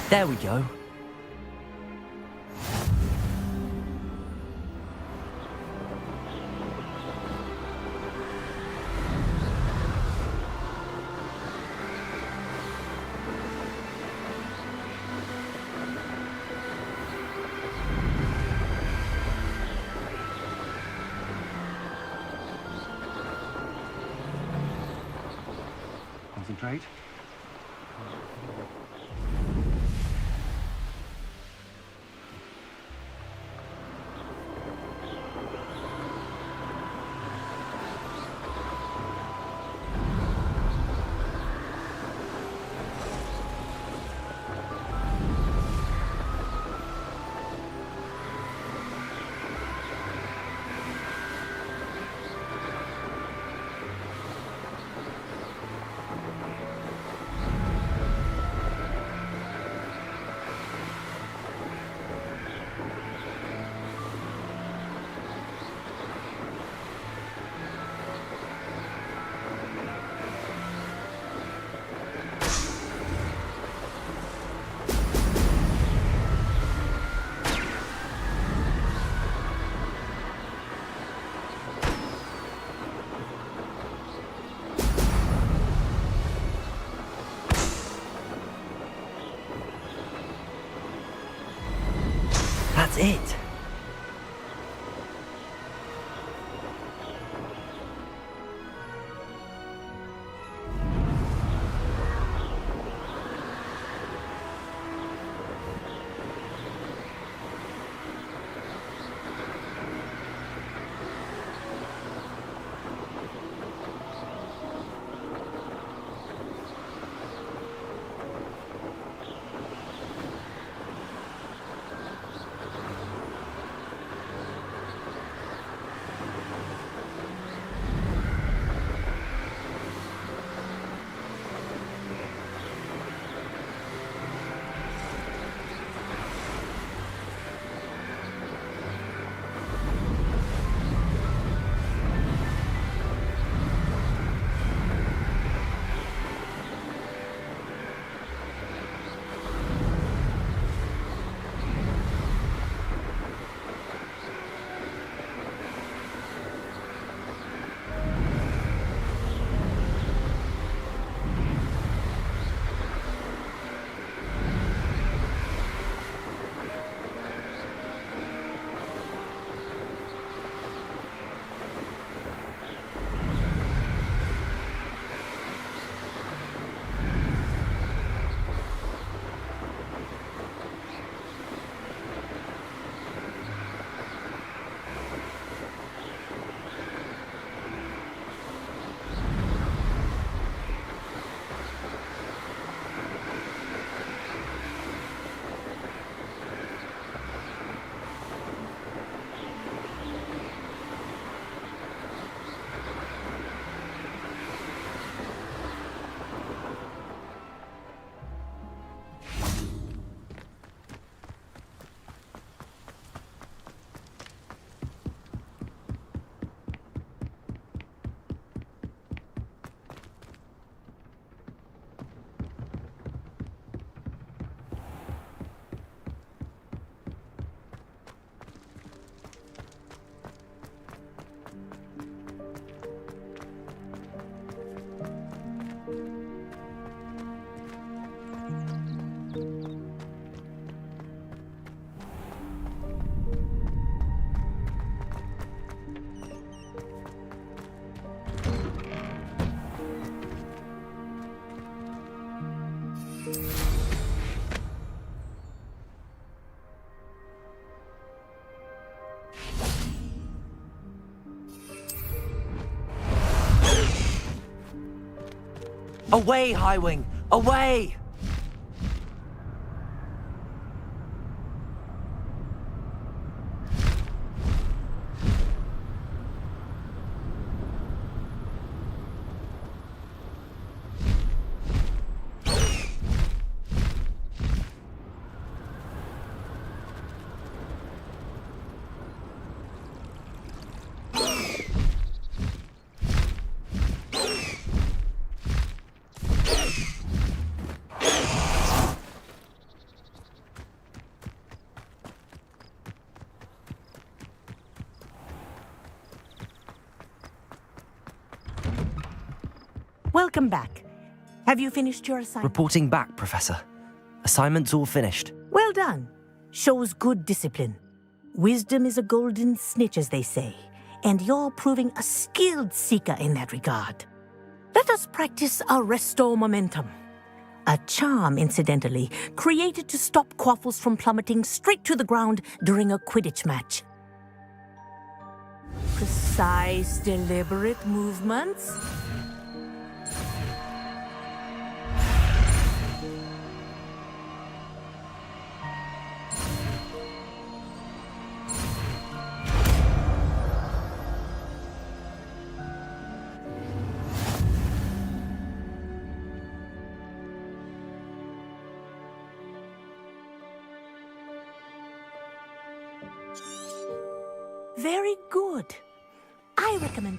There we go. Concentrate. That's it. Away, Highwing! Away! Welcome back. Have you finished your assignment? Reporting back, Professor. Assignment's all finished. Well done. Shows good discipline. Wisdom is a golden snitch, as they say, and you're proving a skilled seeker in that regard. Let us practice Arresto Momentum. A charm, incidentally, created to stop quaffles from plummeting straight to the ground during a Quidditch match. Precise, deliberate movements. Very good. I recommend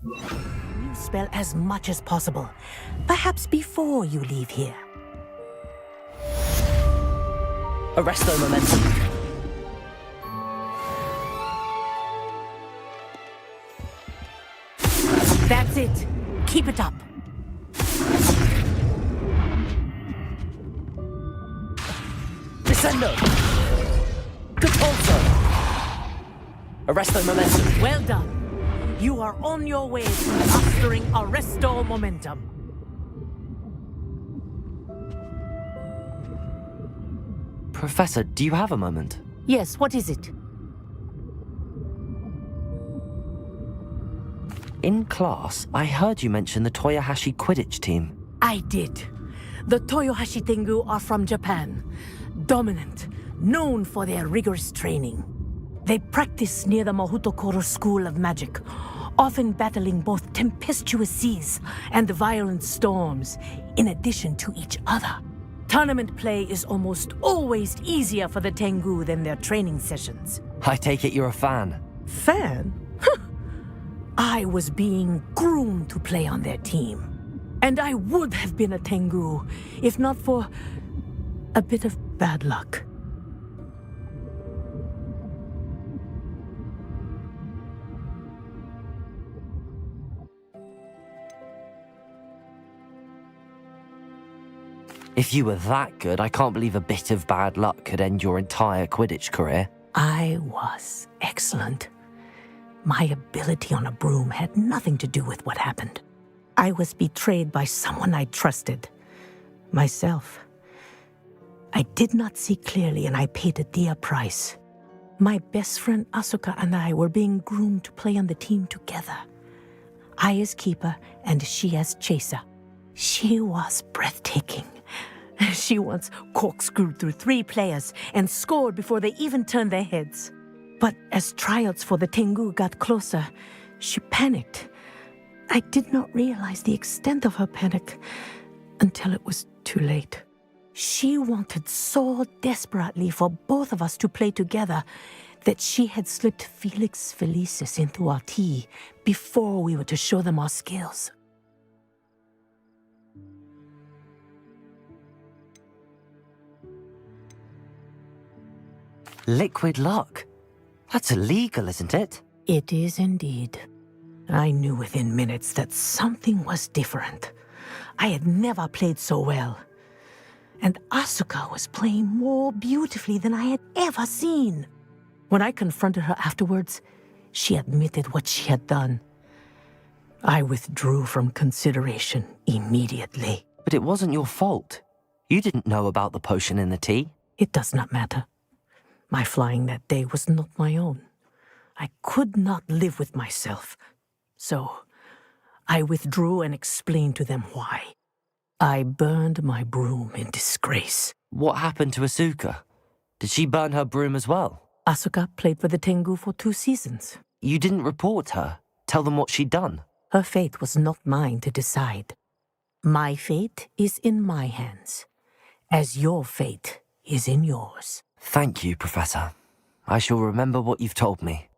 you spell as much as possible, perhaps before you leave here. Arresto Momentum. That's it. Keep it up. Descendo. Capulso. Arresto Momentum. Well done. You are on your way to mastering Arresto Momentum. Professor, do you have a moment? Yes, what is it? In class, I heard you mention the Toyohashi Quidditch team. I did. The Toyohashi Tengu are from Japan. Dominant, known for their rigorous training. They practice near the Mahutokoro School of Magic, often battling both tempestuous seas and violent storms, in addition to each other. Tournament play is almost always easier for the Tengu than their training sessions. I take it you're a fan. Fan? I was being groomed to play on their team. And I would have been a Tengu, if not for a bit of bad luck. If you were that good, I can't believe a bit of bad luck could end your entire Quidditch career. I was excellent. My ability on a broom had nothing to do with what happened. I was betrayed by someone I trusted. Myself. I did not see clearly, and I paid a dear price. My best friend Asuka and I were being groomed to play on the team together. I as keeper, and she as chaser. She was breathtaking. She once corkscrewed through 3 players and scored before they even turned their heads. But as tryouts for the Tengu got closer, she panicked. I did not realize the extent of her panic until it was too late. She wanted so desperately for both of us to play together that she had slipped Felix Felicis into our tea before we were to show them our skills. Liquid luck? That's illegal, isn't it? It is indeed. I knew within minutes that something was different. I had never played so well. And Asuka was playing more beautifully than I had ever seen. When I confronted her afterwards, she admitted what she had done. I withdrew from consideration immediately. But it wasn't your fault. You didn't know about the potion in the tea. It does not matter. My flying that day was not my own. I could not live with myself. So, I withdrew and explained to them why. I burned my broom in disgrace. What happened to Asuka? Did she burn her broom as well? Asuka played for the Tengu for 2 seasons. You didn't report her? Tell them what she'd done? Her fate was not mine to decide. My fate is in my hands, as your fate is in yours. Thank you, Professor. I shall remember what you've told me.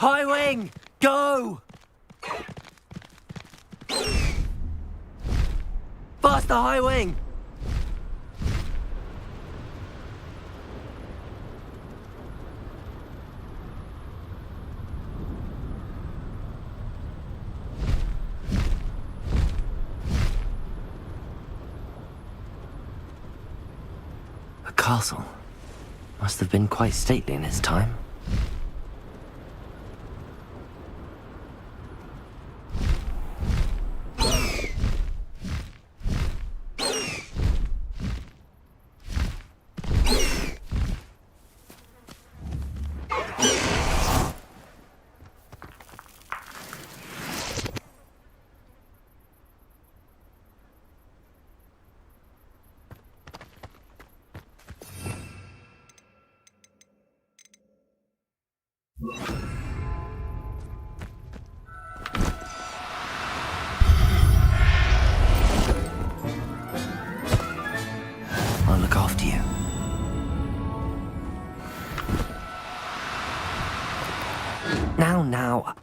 High Wing, go! Faster, High Wing! A castle. Must have been quite stately in its time. I'll look after you. Now.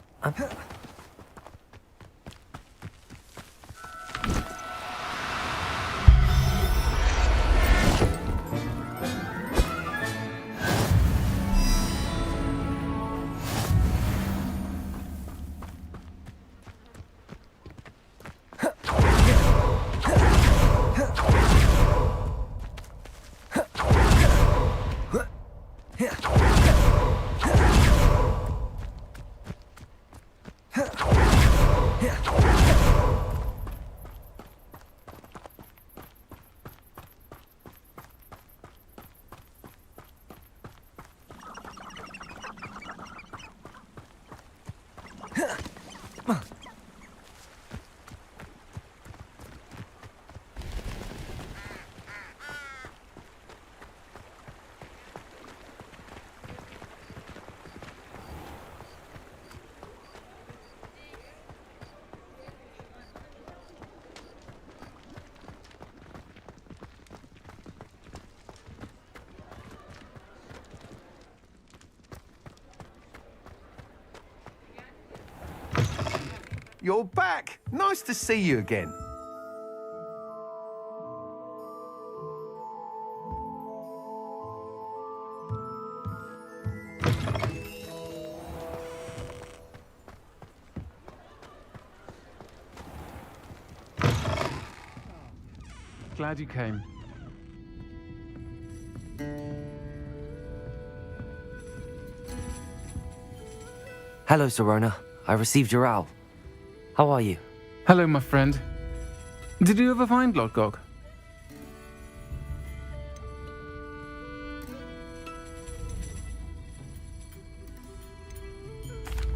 You're back. Nice to see you again. Glad you came. Hello, Serona. I received your owl. How are you? Hello, my friend. Did you ever find Lodgok?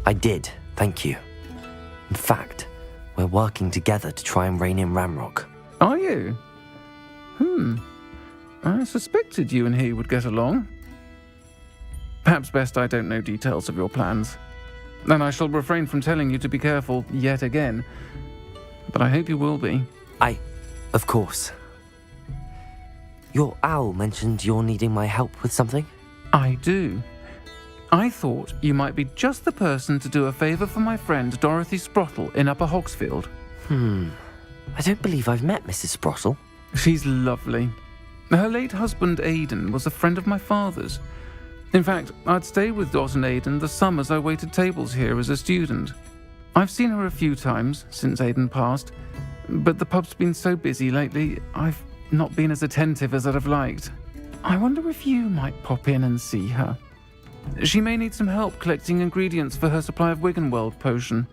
I did, thank you. In fact, we're working together to try and rein in Ramrock. Are you? I suspected you and he would get along. Perhaps best I don't know details of your plans. And I shall refrain from telling you to be careful yet again. but I hope you will be. Of course. Your owl mentioned you're needing my help with something? I do. I thought you might be just the person to do a favour for my friend Dorothy Sprottle in Upper Hogsfield. I don't believe I've met Mrs. Sprottle. She's lovely. Her late husband Aidan was a friend of my father's. In fact, I'd stay with Dot and Aidan the summers I waited tables here as a student. I've seen her a few times since Aidan passed, but the pub's been so busy lately, I've not been as attentive as I'd have liked. I wonder if you might pop in and see her. She may need some help collecting ingredients for her supply of Wiggenweld potion.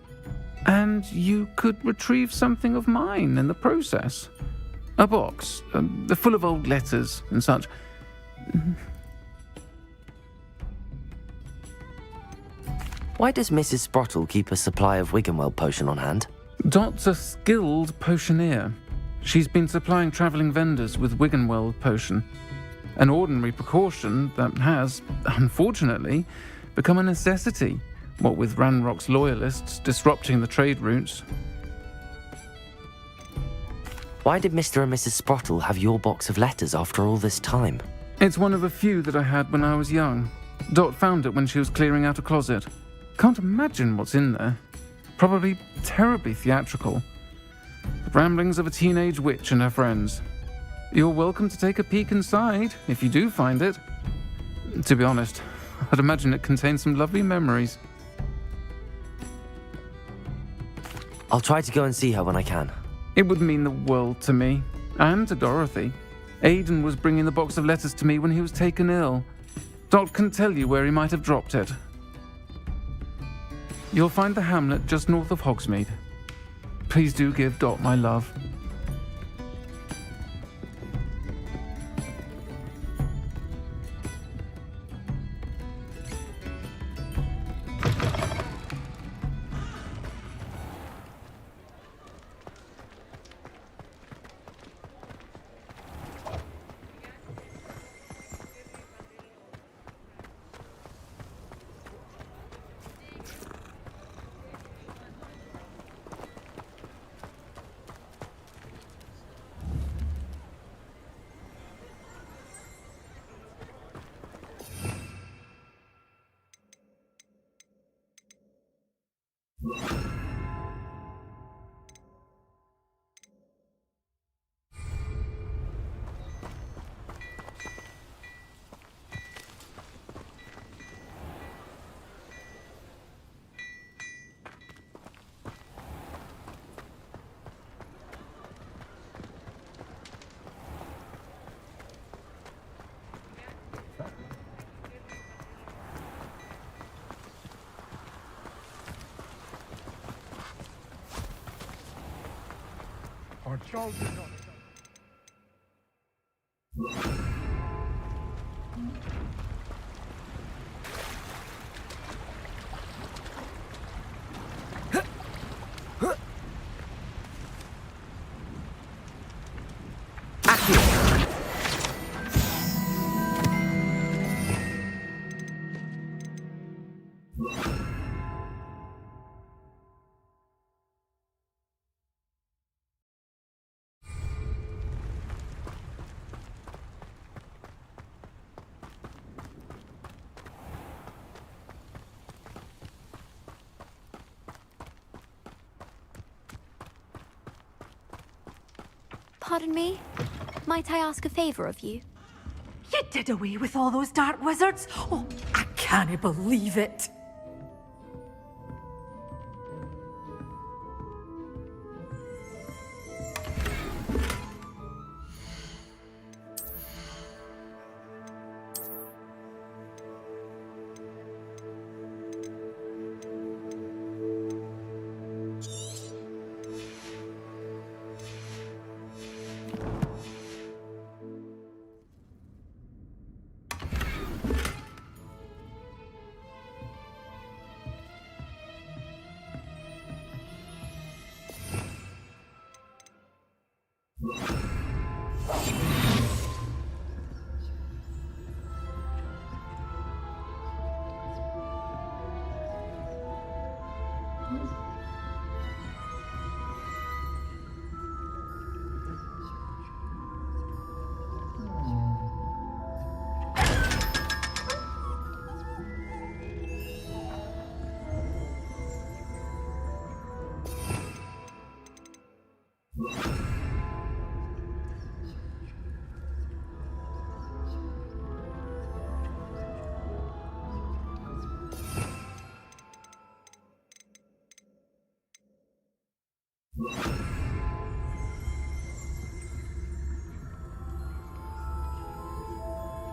And you could retrieve something of mine in the process. A box, full of old letters and such. Why does Mrs. Sprottle keep a supply of Wiggenweld potion on hand? Dot's a skilled potioneer. She's been supplying travelling vendors with Wiggenweld potion. An ordinary precaution that has, unfortunately, become a necessity, what with Ranrock's loyalists disrupting the trade routes. Why did Mr. and Mrs. Sprottle have your box of letters after all this time? It's one of a few that I had when I was young. Dot found it when she was clearing out a closet. Can't imagine what's in there. Probably terribly theatrical. The ramblings of a teenage witch and her friends. You're welcome to take a peek inside, if you do find it. To be honest, I'd imagine it contains some lovely memories. I'll try to go and see her when I can. It would mean the world to me, and to Dorothy. Aidan was bringing the box of letters to me when he was taken ill. Dot can tell you where he might have dropped it. You'll find the hamlet just north of Hogsmeade. Please do give Dot my love. Our child did not. Pardon me? Might I ask a favour of you? You did away with all those dark wizards? Oh, I can't believe it.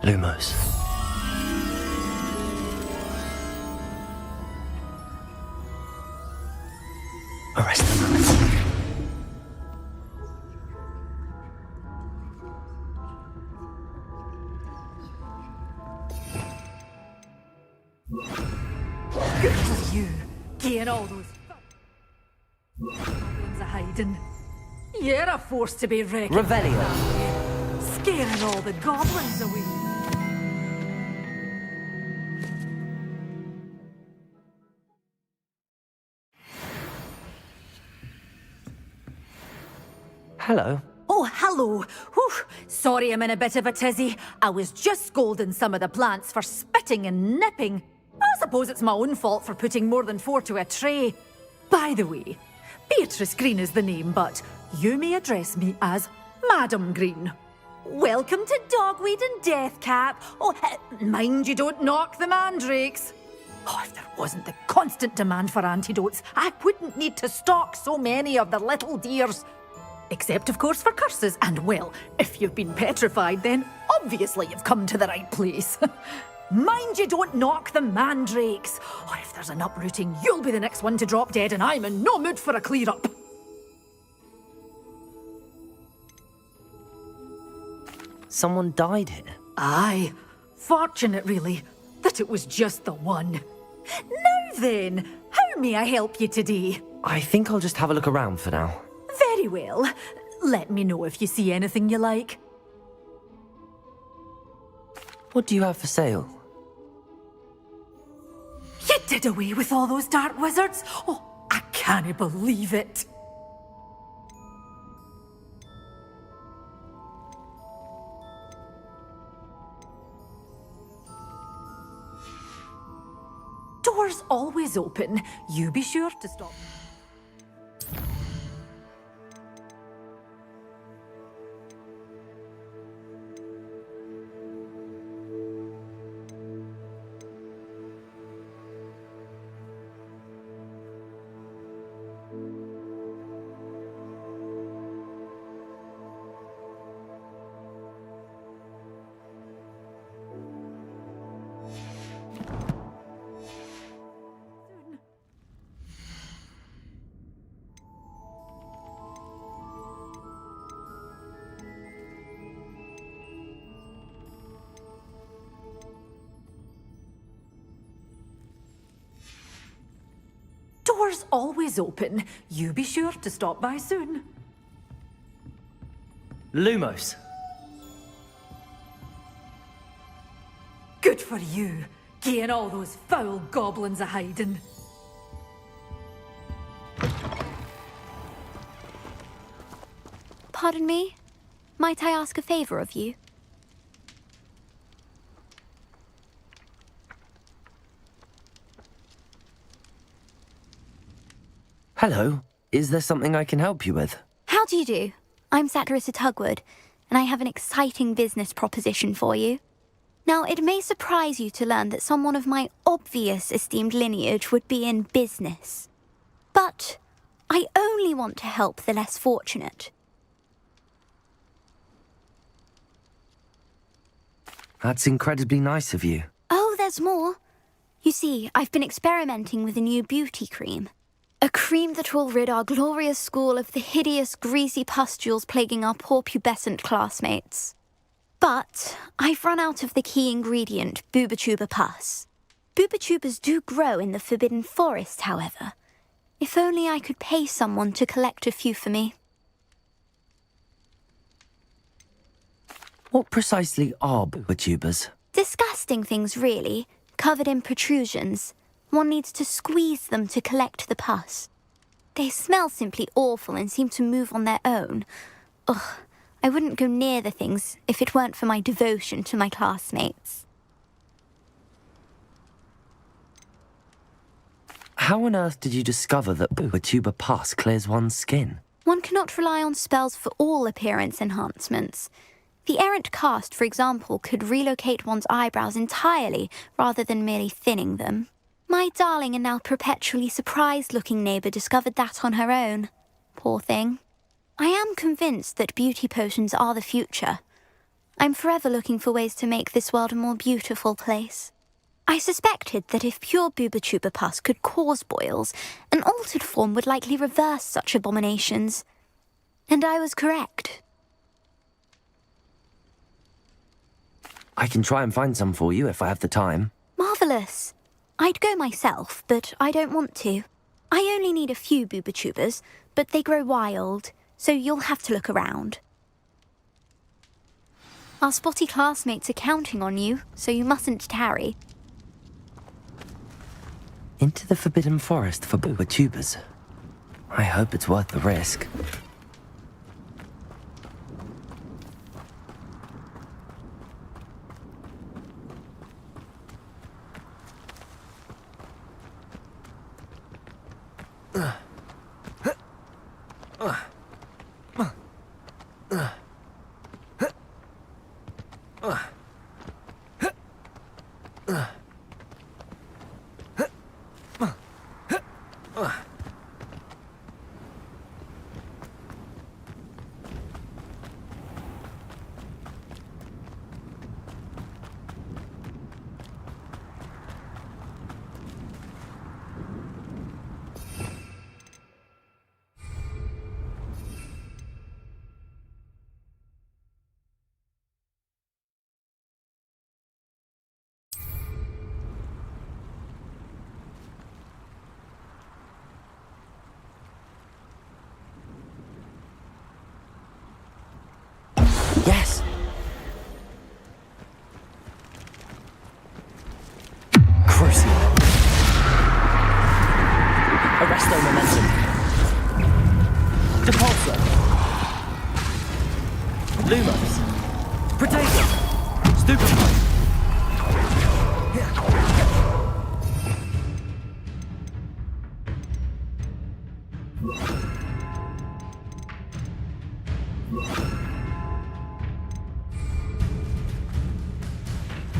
Lumos. Arrest them. Good for you, getting all those goblins a hiding. You're a force to be reckoned with, Revelio. aren't you? Scaring all the goblins away. Hello. Oh, hello. Whew. Sorry I'm in a bit of a tizzy. I was just scolding some of the plants for spitting and nipping. I suppose it's my own fault for putting more than 4 to a tray. By the way, Beatrice Green is the name, but you may address me as Madam Green. Welcome to Dogweed and Deathcap. Oh, mind you don't knock the mandrakes. Oh, if there wasn't the constant demand for antidotes, I wouldn't need to stock so many of the little dears. Except, of course, for curses. And, well, if you've been petrified, then obviously you've come to the right place. Mind you don't knock the mandrakes. Or if there's an uprooting, you'll be the next one to drop dead, and I'm in no mood for a clear-up. Someone died here. Aye. Fortunate, really, that it was just the one. Now then, how may I help you today? I think I'll just have a look around for now. Very well. Let me know if you see anything you like. What do you have for sale? You did away with all those dark wizards? Oh, I can't believe it. Doors always open. You be sure to stop. Doors always open. You be sure to stop by soon. Lumos. Good for you, getting all those foul goblins a hiding. Pardon me? Might I ask a favor of you? Hello. Is there something I can help you with? How do you do? I'm Satirissa Tugwood, and I have an exciting business proposition for you. Now, it may surprise you to learn that someone of my obvious esteemed lineage would be in business. But I only want to help the less fortunate. That's incredibly nice of you. Oh, there's more. You see, I've been experimenting with a new beauty cream. A cream that will rid our glorious school of the hideous, greasy pustules plaguing our poor pubescent classmates. But I've run out of the key ingredient, Bubatuba pus. Bubatubas do grow in the Forbidden Forest, however. If only I could pay someone to collect a few for me. What precisely are Bubatubas? Disgusting things, really, covered in protrusions. One needs to squeeze them to collect the pus. They smell simply awful and seem to move on their own. Ugh, I wouldn't go near the things if it weren't for my devotion to my classmates. How on earth did you discover that Bubatuba pus clears one's skin? One cannot rely on spells for all appearance enhancements. The errant cast, for example, could relocate one's eyebrows entirely rather than merely thinning them. My darling and now perpetually surprised-looking neighbour discovered that on her own. Poor thing. I am convinced that beauty potions are the future. I'm forever looking for ways to make this world a more beautiful place. I suspected that if pure booba-tuba pus could cause boils, an altered form would likely reverse such abominations. And I was correct. I can try and find some for you if I have the time. Marvellous. I'd go myself, but I don't want to. I only need a few booba-tubas, but they grow wild, so you'll have to look around. Our spotty classmates are counting on you, so you mustn't tarry. Into the Forbidden Forest for booba-tubas. I hope it's worth the risk. Yes! Crucial. Arresto momentum. Depulso. Lumos. Potato. Stupefy.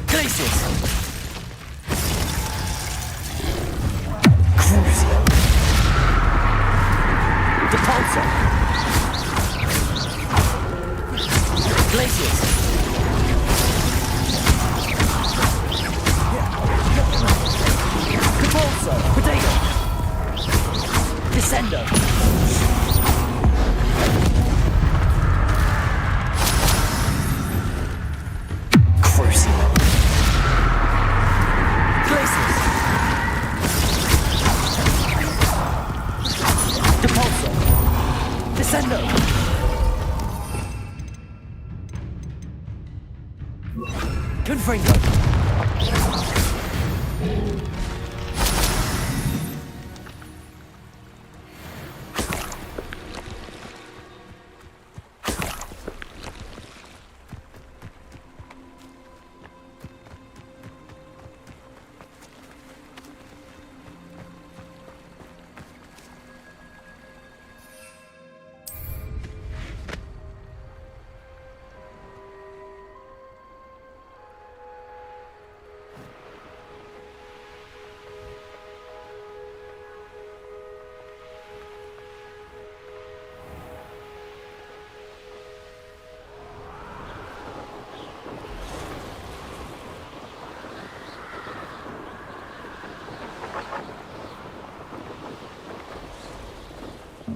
Glacius. Crucial. Depulso. Glacius. Depulso. Potato. Descendo. Crucial. Glacius. Depulso. Descendo. Confringo.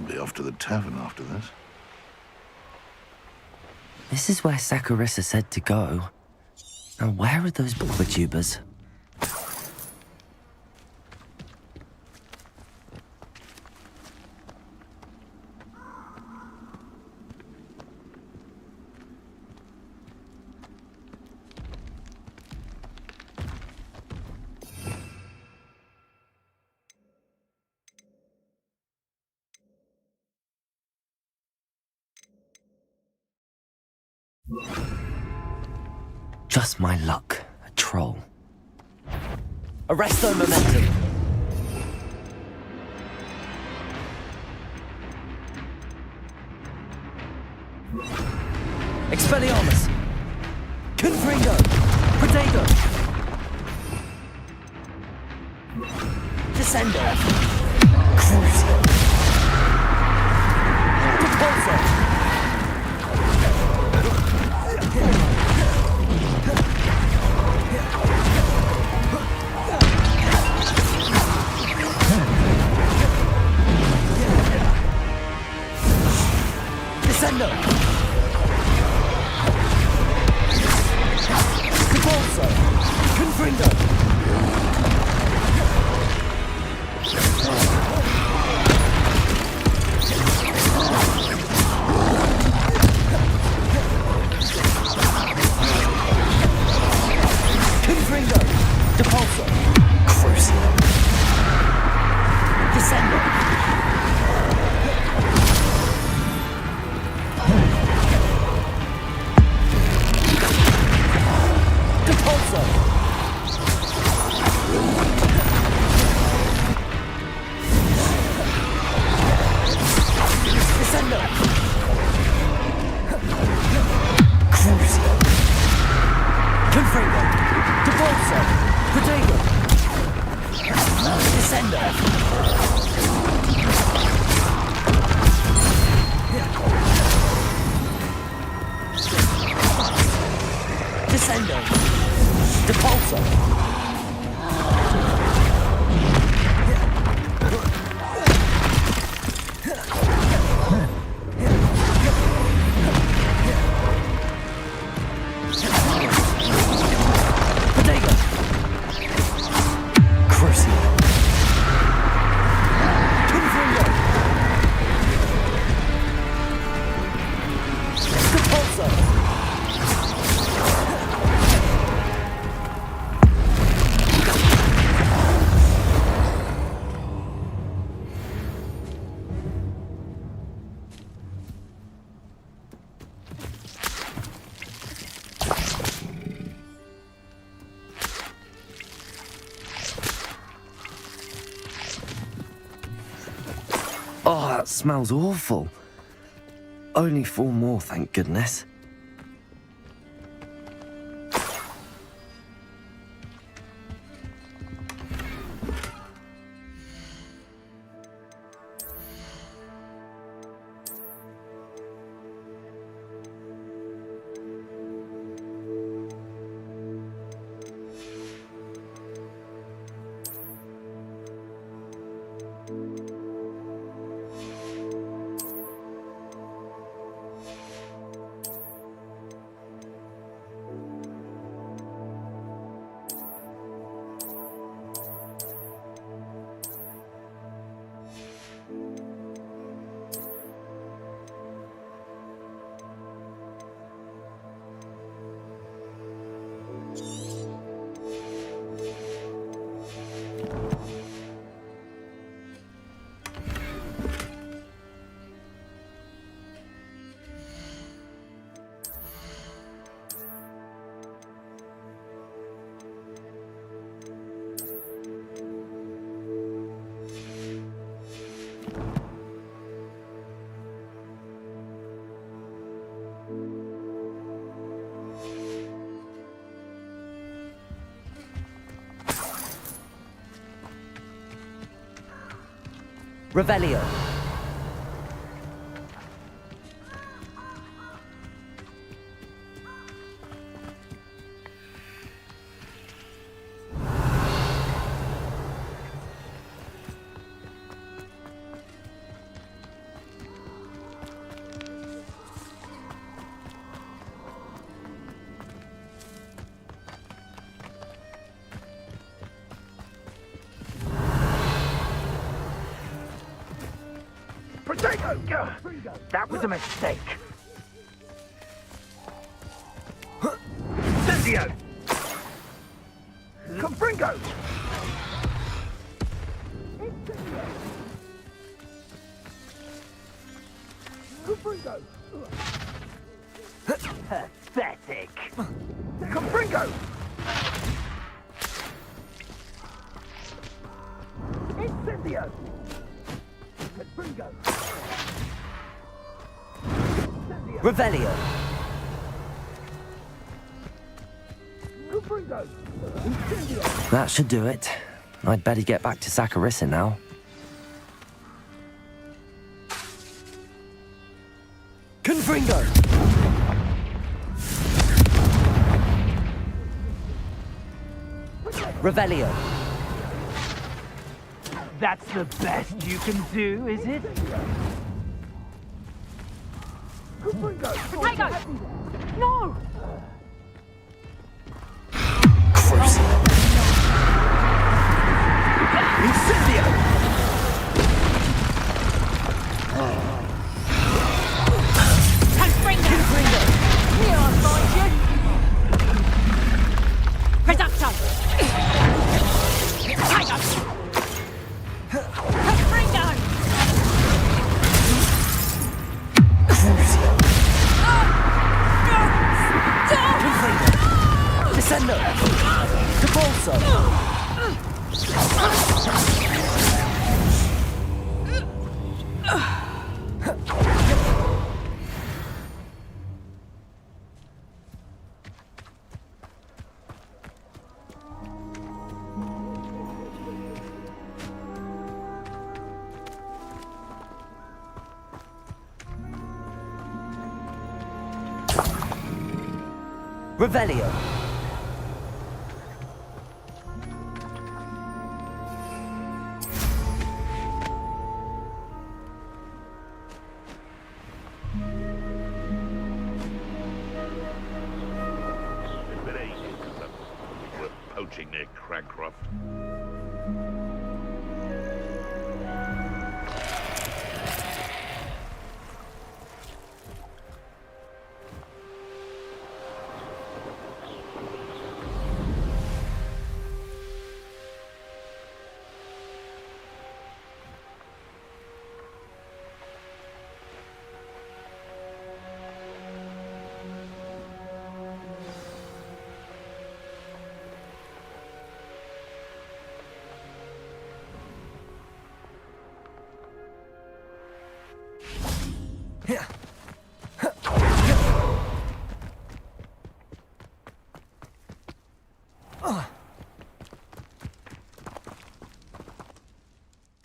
Be off to the tavern after this. This is where Saccharissa said to go. Now where are those booba-tubas? Just my luck, a troll. Arresto momentum. Expelliarmus. Confringo. Potato. Descendo. Crucial. Depulso. Descendo! Repulso! Confringo! Confringo! Depulso! Crucio! Descendo! Depulso! Descendo! Crucio! Confringo! Depulso! Protego! Descendo! Descendo! Depulso! Protego! Crucio! Confringo! Depulso! Oh, that smells awful. Only 4 more, thank goodness. Revelio. That was a mistake. Incendio! Confringo! Confringo! Pathetic! Confringo! Incendio! Confringo! Revelio. That should do it. I'd better get back to Saccharissa now. Confringo! Revelio. That's the best you can do, is it? Confringo! Potato! No! Incendio! Confringo! Here I'll find you! Reducto! Potato! Confringo! Descendo! Capolso! Revelio. It's been ages since we were poaching near Cragcroft.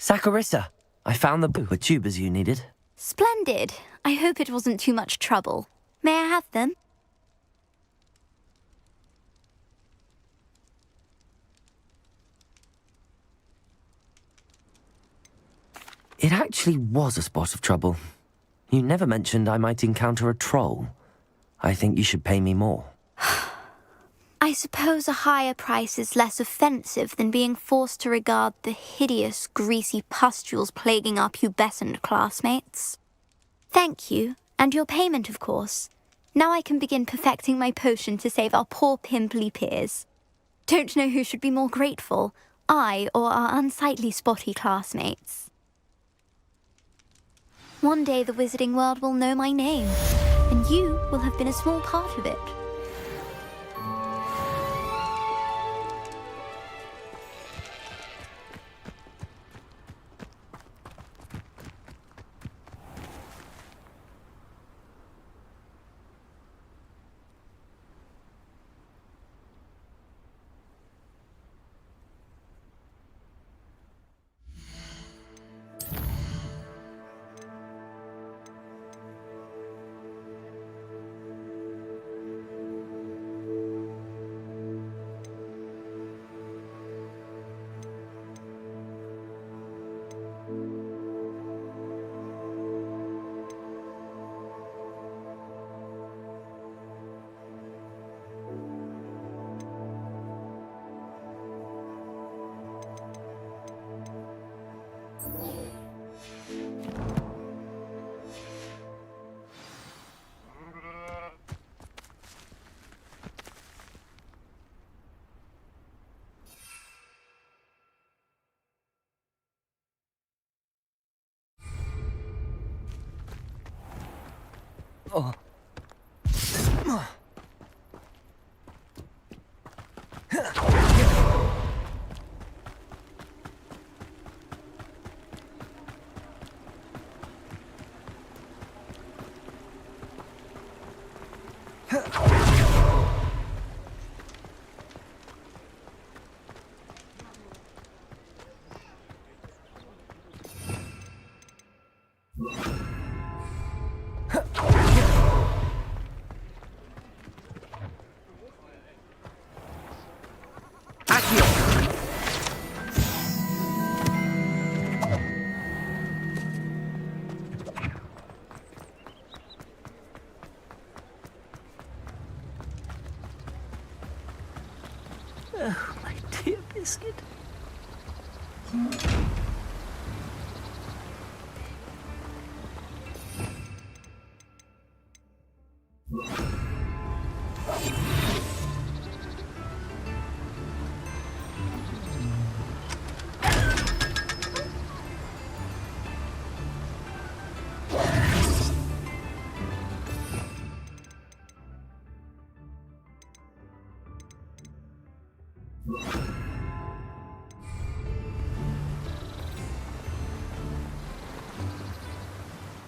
Saccharissa, I found the tubers you needed. Splendid. I hope it wasn't too much trouble. May I have them? It actually was a spot of trouble. You never mentioned I might encounter a troll. I think you should pay me more. I suppose a higher price is less offensive than being forced to regard the hideous, greasy pustules plaguing our pubescent classmates. Thank you, and your payment, of course. Now I can begin perfecting my potion to save our poor pimply peers. Don't know who should be more grateful, I or our unsightly spotty classmates. One day the wizarding world will know my name, and you will have been a small part of it. Oh. Oh, my dear Biscuit.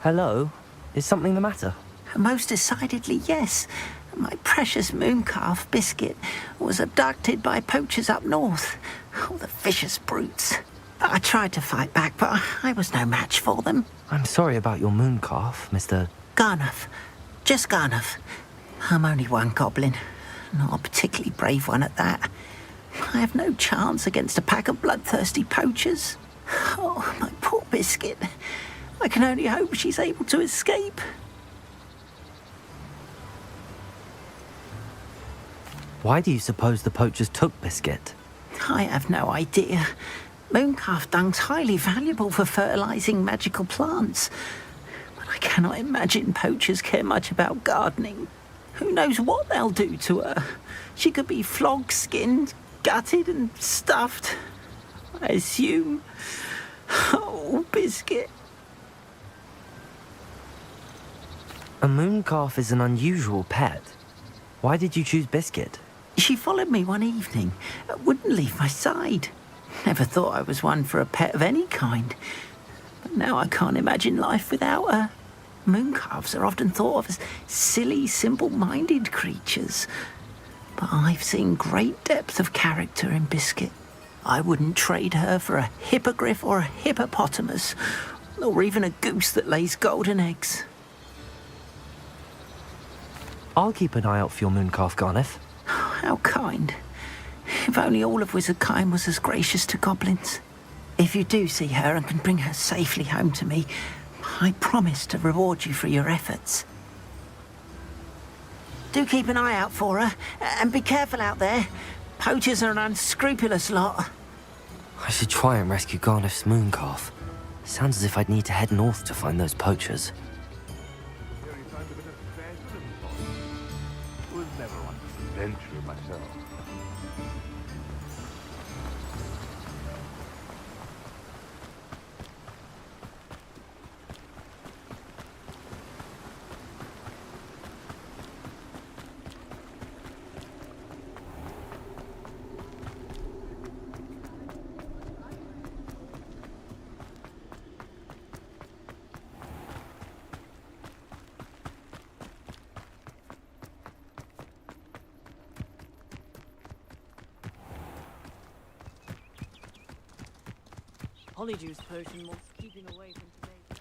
Hello? Is something the matter? Most decidedly, yes. My precious moon calf, Biscuit, was abducted by poachers up north. Oh, the vicious brutes. I tried to fight back, but I was no match for them. I'm sorry about your moon calf, Mr. Garnuff. Just Garnuff. I'm only one goblin. Not a particularly brave one at that. I have no chance against a pack of bloodthirsty poachers. Oh, my poor Biscuit. I can only hope she's able to escape. Why do you suppose the poachers took Biscuit? I have no idea. Mooncalf dung's highly valuable for fertilizing magical plants. But I cannot imagine poachers care much about gardening. Who knows what they'll do to her? She could be flogged, skinned, gutted and stuffed. I assume. Oh, Biscuit. A moon calf is an unusual pet. Why did you choose Biscuit? She followed me one evening, wouldn't leave my side. Never thought I was one for a pet of any kind. But now I can't imagine life without her. Mooncalves are often thought of as silly, simple-minded creatures. But I've seen great depth of character in Biscuit. I wouldn't trade her for a hippogriff or a hippopotamus, or even a goose that lays golden eggs. I'll keep an eye out for your moon calf, Garniff. How kind. If only all of Wizardkind was as gracious to goblins. If you do see her and can bring her safely home to me, I promise to reward you for your efforts. Do keep an eye out for her, and be careful out there. Poachers are an unscrupulous lot. I should try and rescue Garniff's moon calf. Sounds as if I'd need to head north to find those poachers. Was never one to venture myself. Polyjuice potion was keeping away from today's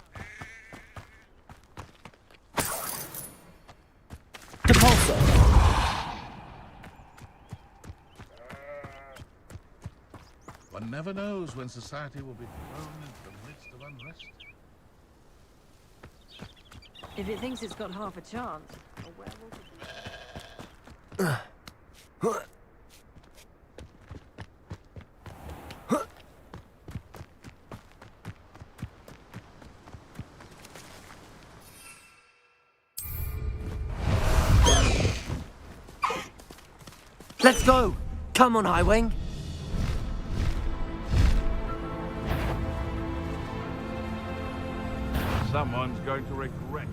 Depulso. One never knows when society will be thrown into the midst of unrest. If it thinks it's got half a chance, a werewolf would be... Let's go! Come on, Highwing! Someone's going to regret it.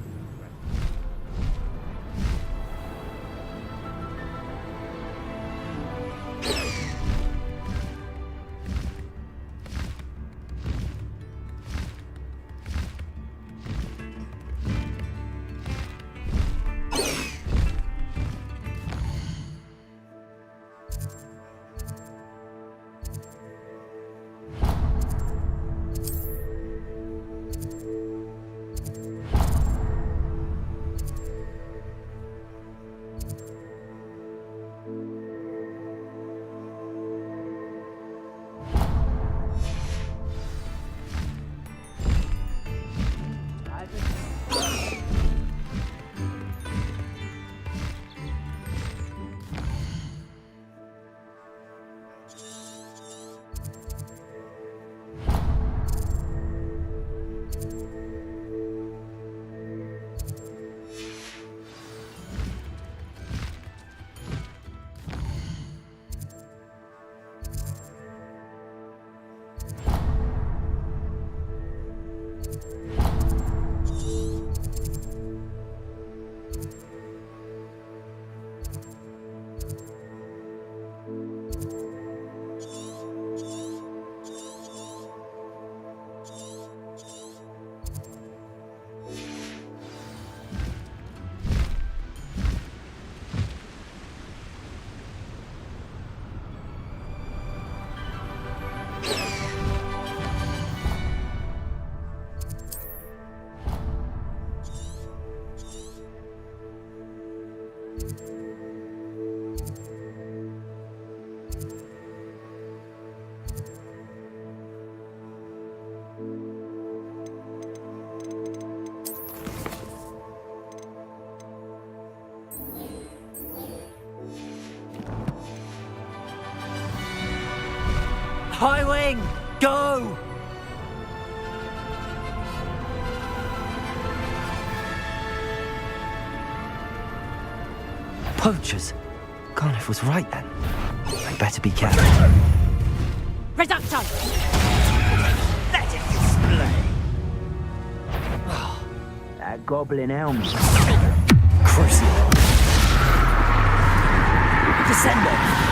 High wing, go! Poachers. Carniff was right then. I better be careful. Reductor! Let it display. That goblin helmet. Crucible. Descender.